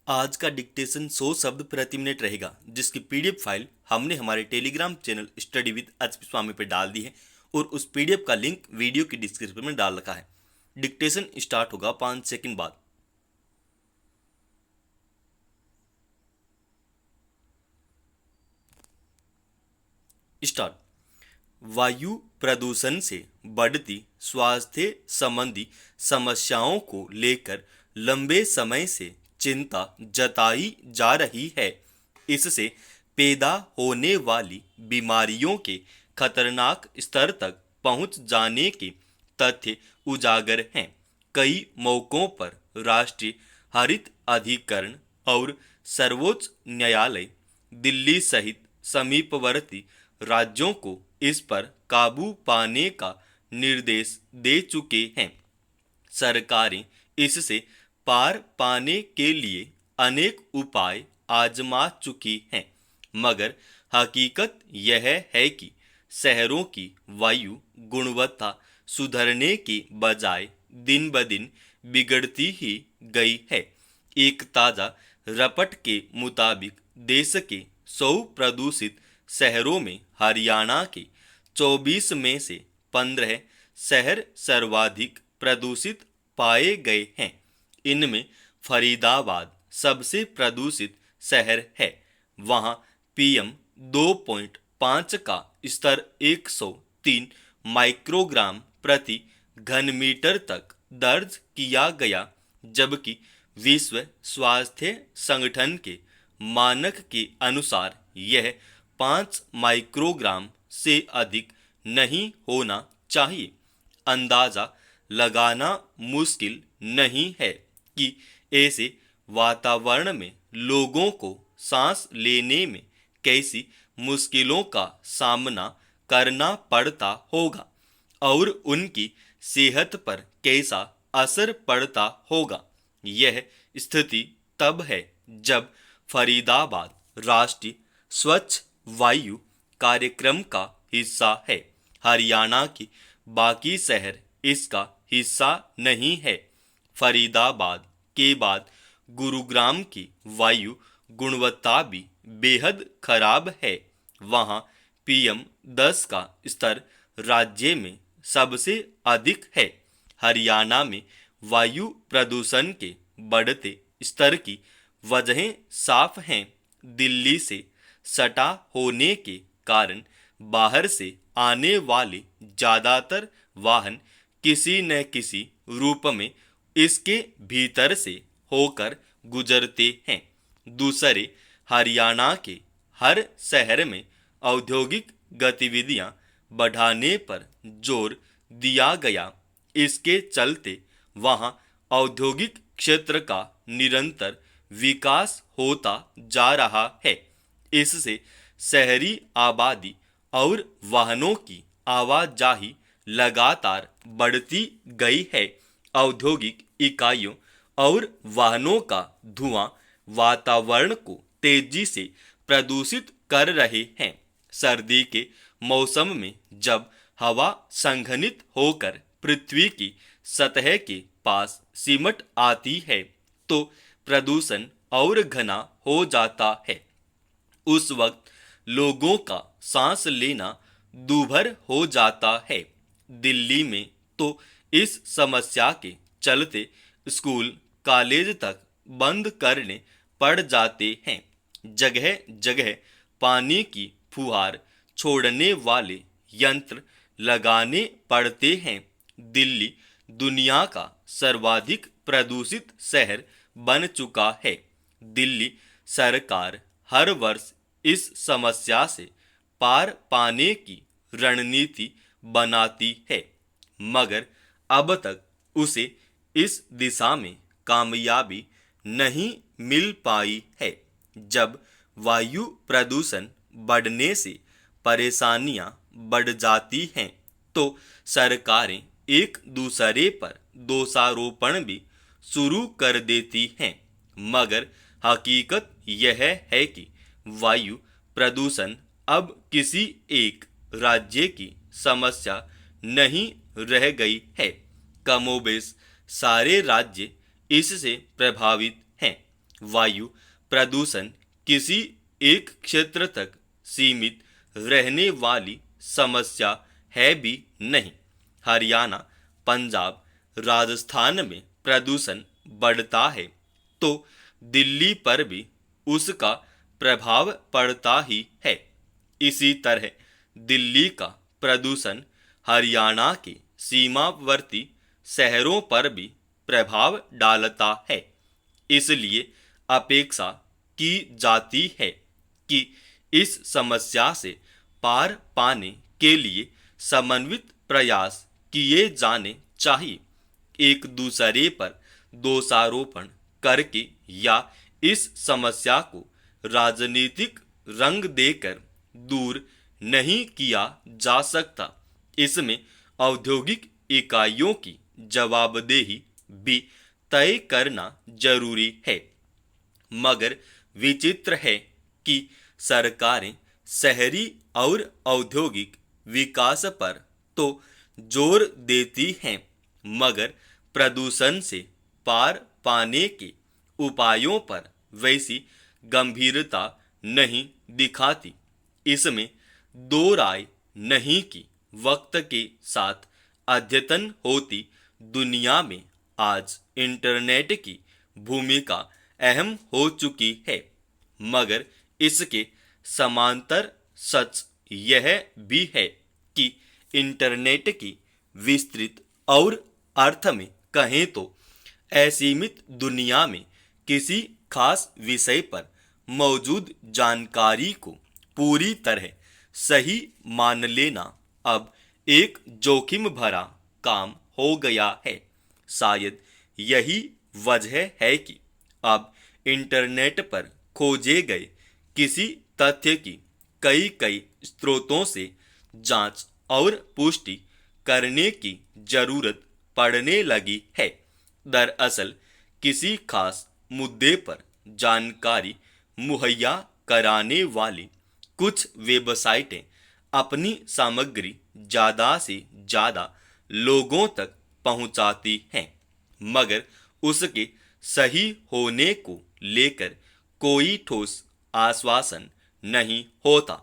आज का डिक्टेशन 100 शब्द प्रति मिनट रहेगा, जिसकी पीडीएफ फाइल हमने हमारे Telegram channel study with HP Swami पे डाल दी है और उस पीडीएफ का लिंक वीडियो की डिस्क्रिप्शन में डाल रखा है। डिक्टेशन स्टार्ट होगा 5 सेकंड बाद। स्टार्ट। वायु प्रदूषण से बढ़ती स्वास्थ्य संबंधी समस्याओं को लेकर लंबे समय से चिंता जताई जा रही है। इससे पैदा होने वाली बीमारियों के खतरनाक स्तर तक पहुंच जाने के तथ्य उजागर हैं। कई मौकों पर राष्ट्रीय हरित अधिकरण और सर्वोच्च न्यायालय दिल्ली सहित समीपवर्ती राज्यों को इस पर काबू पाने का निर्देश दे चुके हैं। सरकारें इससे पार पाने के लिए अनेक उपाय आजमा चुकी हैं, मगर हकीकत यह है कि शहरों की वायु गुणवत्ता सुधरने की बजाय दिन ब दिन बिगड़ती ही गई है। एक ताज़ा रिपोर्ट के मुताबिक देश के 100 प्रदूषित शहरों में हरियाणा के 24 में से 15 शहर सर्वाधिक प्रदूषित पाए गए हैं। इनमें फरीदाबाद सबसे प्रदूषित शहर है। वहां पीएम 2.5 का स्तर 103 माइक्रोग्राम प्रति घन मीटर तक दर्ज किया गया, जबकि विश्व स्वास्थ्य संगठन के मानक के अनुसार यह 5 माइक्रोग्राम से अधिक नहीं होना चाहिए। अंदाजा लगाना मुश्किल नहीं है कि ऐसे वातावरण में लोगों को सांस लेने में कैसी मुश्किलों का सामना करना पड़ता होगा और उनकी सेहत पर कैसा असर पड़ता होगा। यह स्थिति तब है जब फरीदाबाद राष्ट्रीय स्वच्छ वायु कार्यक्रम का हिस्सा है। हरियाणा के बाकी शहर इसका हिस्सा नहीं है। फरीदाबाद के बाद गुरुग्राम की वायु गुणवत्ता भी बेहद खराब है। वहां पीएम 10 का स्तर राज्य में सबसे अधिक है। हरियाणा में वायु प्रदूषण के बढ़ते स्तर की वजहें साफ हैं। दिल्ली से सटा होने के कारण बाहर से आने वाले ज़्यादातर वाहन किसी न किसी रूप में इसके भीतर से होकर गुजरते हैं। दूसरे, हरियाणा के हर शहर में औद्योगिक गतिविधियां बढ़ाने पर जोर दिया गया। इसके चलते वहां औद्योगिक क्षेत्र का निरंतर विकास होता जा रहा है। इससे शहरी आबादी और वाहनों की आवाजाही लगातार बढ़ती गई है। औद्योगिक इकाइयों और वाहनों का धुआं वातावरण को तेजी से प्रदूषित कर रहे हैं। सर्दी के मौसम में जब हवा संघनित होकर पृथ्वी की सतह के पास सिमट आती है तो प्रदूषण और घना हो जाता है। उस वक्त लोगों का सांस लेना दूभर हो जाता है। दिल्ली में तो इस समस्या के चलते स्कूल कॉलेज तक बंद करने पड़ जाते हैं। जगह जगह पानी की फुहार छोड़ने वाले यंत्र लगाने पड़ते हैं। दिल्ली दुनिया का सर्वाधिक प्रदूषित शहर बन चुका है। दिल्ली सरकार हर वर्ष इस समस्या से पार पाने की रणनीति बनाती है, मगर अब तक उसे इस दिशा में कामयाबी नहीं मिल पाई है। जब वायु प्रदूषण बढ़ने से परेशानियां बढ़ जाती हैं तो सरकारें एक दूसरे पर दोषारोपण भी शुरू कर देती हैं, मगर हकीकत यह है कि वायु प्रदूषण अब किसी एक राज्य की समस्या नहीं रह गई है। कमोबेश सारे राज्य इससे प्रभावित हैं। वायु प्रदूषण किसी एक क्षेत्र तक सीमित रहने वाली समस्या है भी नहीं। हरियाणा, पंजाब, राजस्थान में प्रदूषण बढ़ता है तो दिल्ली पर भी उसका प्रभाव पड़ता ही है। इसी तरह दिल्ली का प्रदूषण हरियाणा के सीमावर्ती शहरों पर भी प्रभाव डालता है। इसलिए अपेक्षा की जाती है कि इस समस्या से पार पाने के लिए समन्वित प्रयास किए जाने चाहिए। एक दूसरे पर दोषारोपण करके या इस समस्या को राजनीतिक रंग देकर दूर नहीं किया जा सकता। इसमें औद्योगिक इकाइयों की जवाबदेही भी तय करना जरूरी है। मगर विचित्र है कि सरकारें शहरी और औद्योगिक विकास पर तो जोर देती हैं, मगर प्रदूषण से पार पाने के उपायों पर वैसी गंभीरता नहीं दिखाती। इसमें दो राय नहीं कि वक्त के साथ अद्यतन होती दुनिया में आज इंटरनेट की भूमिका अहम हो चुकी है, मगर इसके समांतर सच यह भी है कि इंटरनेट की विस्तृत और अर्थ में कहें तो असीमित दुनिया में किसी खास विषय पर मौजूद जानकारी को पूरी तरह सही मान लेना अब एक जोखिम भरा काम हो गया है। शायद यही वजह है कि अब इंटरनेट पर खोजे गए किसी तथ्य की कई कई स्रोतों से जांच और पुष्टि करने की जरूरत पड़ने लगी है। दरअसल किसी खास मुद्दे पर जानकारी मुहैया कराने वाली कुछ वेबसाइटें अपनी सामग्री ज़्यादा से ज़्यादा लोगों तक पहुंचाती हैं, मगर उसके सही होने को लेकर कोई ठोस आश्वासन नहीं होता।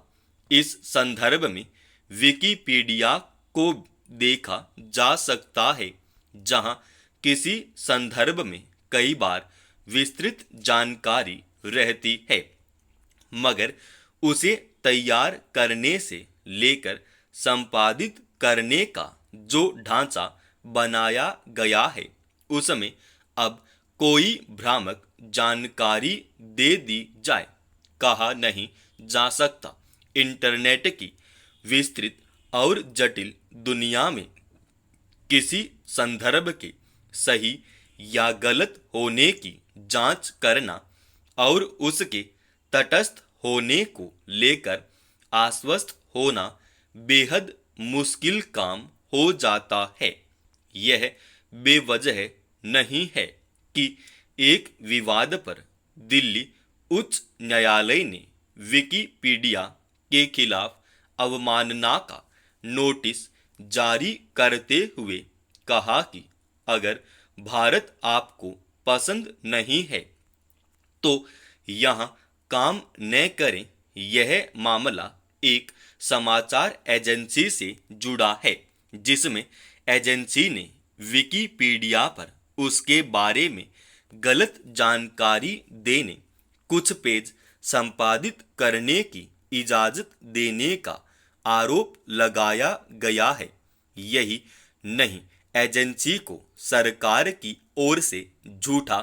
इस संदर्भ में विकिपीडिया को देखा जा सकता है, जहां किसी संदर्भ में कई बार विस्तृत जानकारी रहती है, मगर उसे तैयार करने से लेकर संपादित करने का जो ढांचा बनाया गया है उसमें अब कोई भ्रामक जानकारी दे दी जाए कहा नहीं जा सकता। इंटरनेट की विस्तृत और जटिल दुनिया में किसी संदर्भ के सही या गलत होने की जांच करना और उसके तटस्थ होने को लेकर आश्वस्त होना बेहद मुश्किल काम हो जाता है। यह बेवजह नहीं है कि एक विवाद पर दिल्ली उच्च न्यायालय ने विकिपीडिया के खिलाफ अवमानना का नोटिस जारी करते हुए कहा कि अगर भारत आपको पसंद नहीं है तो यहाँ काम न करें। यह मामला एक समाचार एजेंसी से जुड़ा है, जिसमें एजेंसी ने विकिपीडिया पर उसके बारे में गलत जानकारी देने, कुछ पेज संपादित करने की इजाजत देने का आरोप लगाया गया है। यही नहीं, एजेंसी को सरकार की ओर से झूठा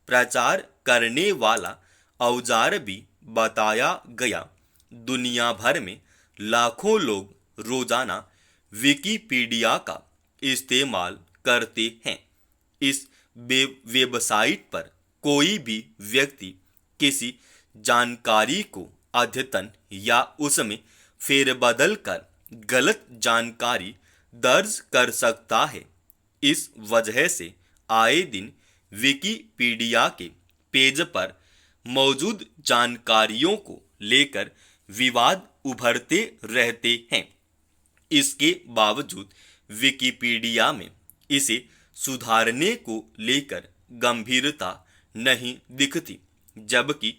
प्रचार करने वाला औजार भी बताया गया। दुनिया भर में लाखों लोग रोजाना विकिपीडिया का इस्तेमाल करते हैं। इस वेबसाइट पर कोई भी व्यक्ति किसी जानकारी को अद्यतन या उसमें फेरबदल कर गलत जानकारी दर्ज कर सकता है। इस वजह से आए दिन विकिपीडिया के पेज पर मौजूद जानकारियों को लेकर विवाद उभरते रहते हैं। इसके बावजूद विकिपीडिया में इसे सुधारने को लेकर गंभीरता नहीं दिखती। जबकि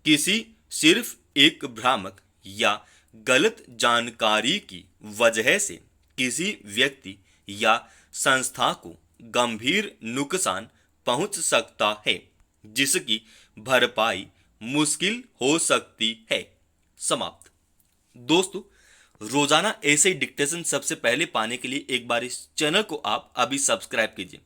किसी सिर्फ एक भ्रामक या गलत जानकारी की वजह से किसी व्यक्ति या संस्था को गंभीर नुकसान पहुंच सकता है, जिसकी भरपाई मुश्किल हो सकती है। समाप्त। दोस्तों, रोजाना ऐसे डिक्टेशन सबसे पहले पाने के लिए एक बार इस चैनल को आप अभी सब्सक्राइब कीजिए।